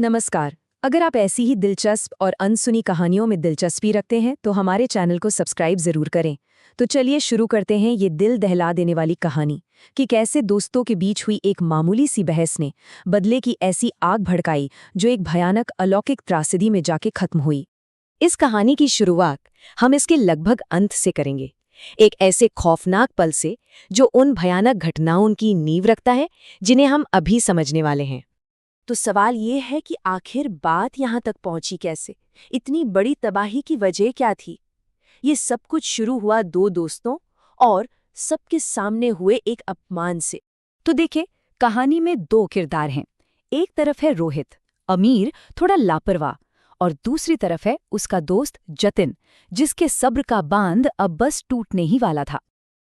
नमस्कार। अगर आप ऐसी ही दिलचस्प और अनसुनी कहानियों में दिलचस्पी रखते हैं तो हमारे चैनल को सब्सक्राइब जरूर करें। तो चलिए शुरू करते हैं ये दिल दहला देने वाली कहानी कि कैसे दोस्तों के बीच हुई एक मामूली सी बहस ने बदले की ऐसी आग भड़काई जो एक भयानक अलौकिक त्रासदी में जाके खत्म हुई। इस कहानी की शुरुआत हम इसके लगभग अंत से करेंगे, एक ऐसे खौफनाक पल से जो उन भयानक घटनाओं की नींव रखता है जिन्हें हम अभी समझने वाले हैं। तो सवाल ये है कि आखिर बात यहाँ तक पहुंची कैसे? इतनी बड़ी तबाही की वजह क्या थी? ये सब कुछ शुरू हुआ दो दोस्तों और सबके सामने हुए एक अपमान से। तो देखिए, कहानी में दो किरदार हैं। एक तरफ है रोहित, अमीर, थोड़ा लापरवाह, और दूसरी तरफ है उसका दोस्त जतिन, जिसके सब्र का बांध अब बस टूटने ही वाला था।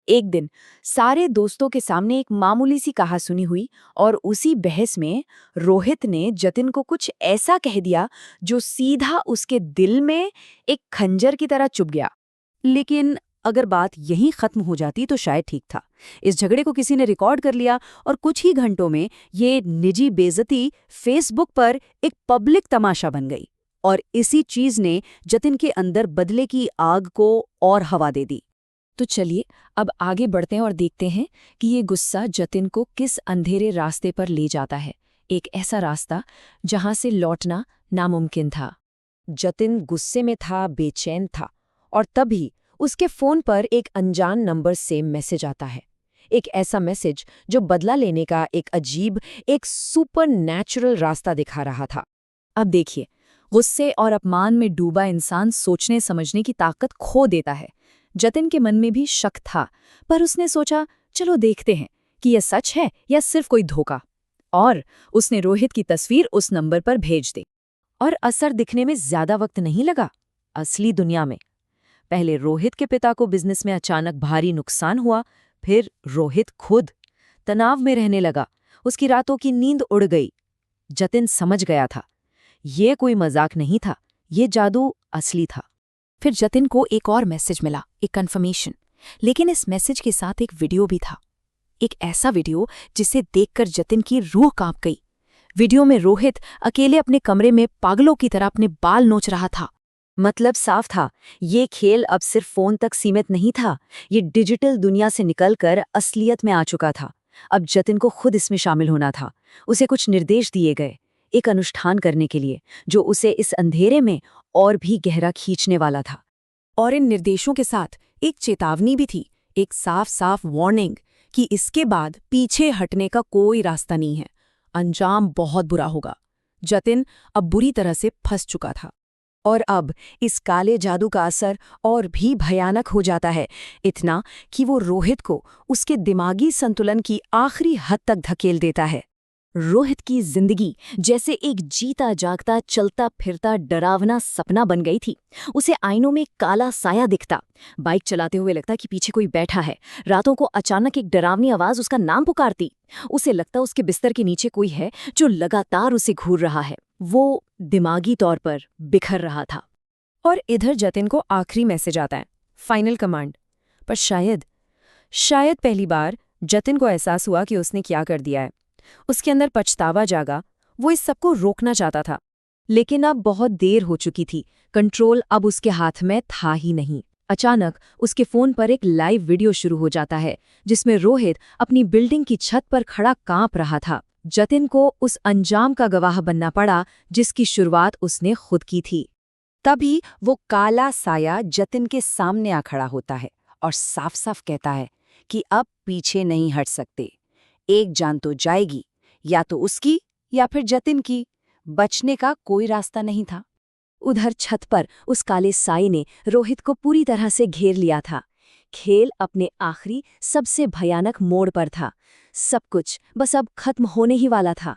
एक दिन सारे दोस्तों के सामने एक मामूली सी कहासुनी हुई और उसी बहस में रोहित ने जतिन को कुछ ऐसा कह दिया जो सीधा उसके दिल में एक खंजर की तरह चुभ गया। लेकिन अगर बात यहीं खत्म हो जाती तो शायद ठीक था। इस झगड़े को किसी ने रिकॉर्ड कर लिया और कुछ ही घंटों में ये निजी बेइज्जती फेसबुक पर एक पब्लिक तमाशा बन गई, और इसी चीज ने जतिन के अंदर बदले की आग को और हवा दे दी। तो चलिए अब आगे बढ़ते हैं और देखते हैं कि ये गुस्सा जतिन को किस अंधेरे रास्ते पर ले जाता है, एक ऐसा रास्ता जहां से लौटना नामुमकिन था। जतिन गुस्से में था, बेचैन था, और तभी उसके फोन पर एक अनजान नंबर से मैसेज आता है। एक ऐसा मैसेज जो बदला लेने का एक अजीब, एक सुपरनैचुरल रास्ता दिखा रहा था। अब देखिए, गुस्से और अपमान में डूबा इंसान सोचने समझने की ताकत खो देता है। जतिन के मन में भी शक था, पर उसने सोचा चलो देखते हैं कि यह सच है या सिर्फ कोई धोखा। और उसने रोहित की तस्वीर उस नंबर पर भेज दी। और असर दिखने में ज्यादा वक्त नहीं लगा। असली दुनिया में पहले रोहित के पिता को बिजनेस में अचानक भारी नुकसान हुआ, फिर रोहित खुद तनाव में रहने लगा। उसकी रातों की नींद उड़ गई। जतिन समझ गया था ये कोई मजाक नहीं था, ये जादू असली था। फिर जतिन को एक और मैसेज मिला, एक कंफर्मेशन। लेकिन इस मैसेज के साथ एक वीडियो भी था, एक ऐसा वीडियो जिसे देखकर जतिन की रूह कांप गई। वीडियो में रोहित अकेले अपने कमरे में पागलों की तरह अपने बाल नोच रहा था। मतलब साफ था, ये खेल अब सिर्फ फोन तक सीमित नहीं था, ये डिजिटल दुनिया से निकलकर असलियत में आ चुका था। अब जतिन को खुद इसमें शामिल होना था। उसे कुछ निर्देश दिए गए, एक अनुष्ठान करने के लिए जो उसे इस अंधेरे में और भी गहरा खींचने वाला था। और इन निर्देशों के साथ एक चेतावनी भी थी, एक साफ साफ वार्निंग कि इसके बाद पीछे हटने का कोई रास्ता नहीं है, अंजाम बहुत बुरा होगा। जतिन अब बुरी तरह से फंस चुका था। और अब इस काले जादू का असर और भी भयानक हो जाता है, इतना कि वो रोहित को उसके दिमागी संतुलन की आखिरी हद तक धकेल देता है। रोहित की जिंदगी जैसे एक जीता जागता चलता फिरता डरावना सपना बन गई थी। उसे आईनों में काला साया दिखता, बाइक चलाते हुए लगता कि पीछे कोई बैठा है। रातों को अचानक एक डरावनी आवाज उसका नाम पुकारती। उसे लगता उसके बिस्तर के नीचे कोई है जो लगातार उसे घूर रहा है। वो दिमागी तौर पर बिखर रहा था। और इधर जतिन को आखिरी मैसेज आता है, फाइनल कमांड। पर शायद पहली बार जतिन को एहसास हुआ कि उसने क्या कर दिया है। उसके अंदर पछतावा जागा। वो इस सबको रोकना चाहता था, लेकिन अब बहुत देर हो चुकी थी। कंट्रोल अब उसके हाथ में था ही नहीं। अचानक उसके फोन पर एक लाइव वीडियो शुरू हो जाता है जिसमें रोहित अपनी बिल्डिंग की छत पर खड़ा कांप रहा था। जतिन को उस अंजाम का गवाह बनना पड़ा जिसकी शुरुआत उसने खुद की थी। तभी वो काला साया जतिन के सामने आ खड़ा होता है और साफ साफ कहता है कि अब पीछे नहीं हट सकते। एक जान तो जाएगी, या तो उसकी या फिर जतिन की। बचने का कोई रास्ता नहीं था। उधर छत पर उस काले साए ने रोहित को पूरी तरह से घेर लिया था। खेल अपने आखिरी सबसे भयानक मोड़ पर था। सब कुछ बस अब खत्म होने ही वाला था।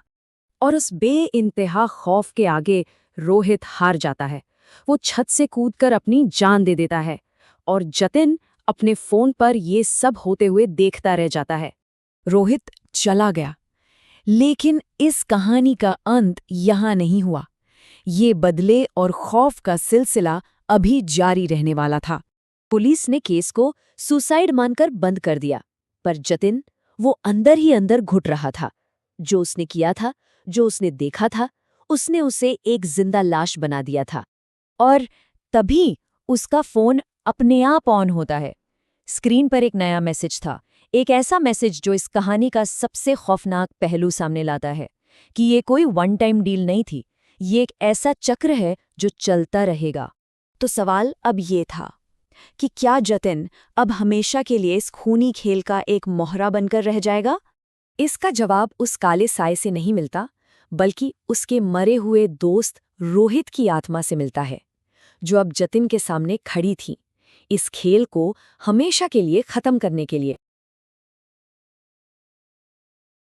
और उस बेइंतहा खौफ के आगे रोहित हार जाता है। वो छत से कूदकर अपनी जान दे देता है और जतिन अपने फोन पर ये सब होते हुए देखता रह जाता है। रोहित चला गया, लेकिन इस कहानी का अंत यहां नहीं हुआ। ये बदले और खौफ का सिलसिला अभी जारी रहने वाला था। पुलिस ने केस को सुसाइड मानकर बंद कर दिया, पर जतिन वो अंदर ही अंदर घुट रहा था। जो उसने किया था, जो उसने देखा था, उसने उसे एक जिंदा लाश बना दिया था। और तभी उसका फोन अपने आप ऑन होता है। स्क्रीन पर एक नया मैसेज था, एक ऐसा मैसेज जो इस कहानी का सबसे खौफनाक पहलू सामने लाता है कि ये कोई वन टाइम डील नहीं थी, ये एक ऐसा चक्र है जो चलता रहेगा। तो सवाल अब ये था कि क्या जतिन अब हमेशा के लिए इस खूनी खेल का एक मोहरा बनकर रह जाएगा? इसका जवाब उस काले साए से नहीं मिलता, बल्कि उसके मरे हुए दोस्त रोहित की आत्मा से मिलता है, जो अब जतिन के सामने खड़ी थी, इस खेल को हमेशा के लिए खत्म करने के लिए।